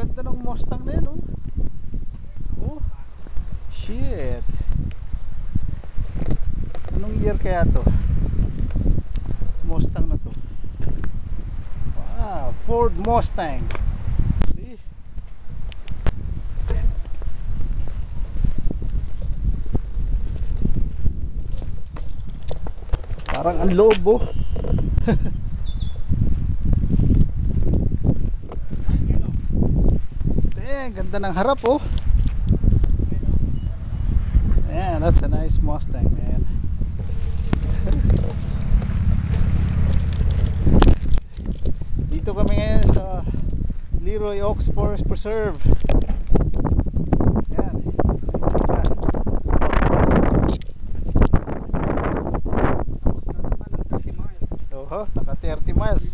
ganda ng Mustang na yun, oh. Oh, shit. Anong year kaya to? Mustang na to. Wow, Ford Mustang. See? Parang ang loob, oh. Ganda ng harap, oh. Yeah, that's a nice Mustang, man. Dito kami ngayon sa Leroy Oaks Forest Preserve. Yan. So, naka 30 miles.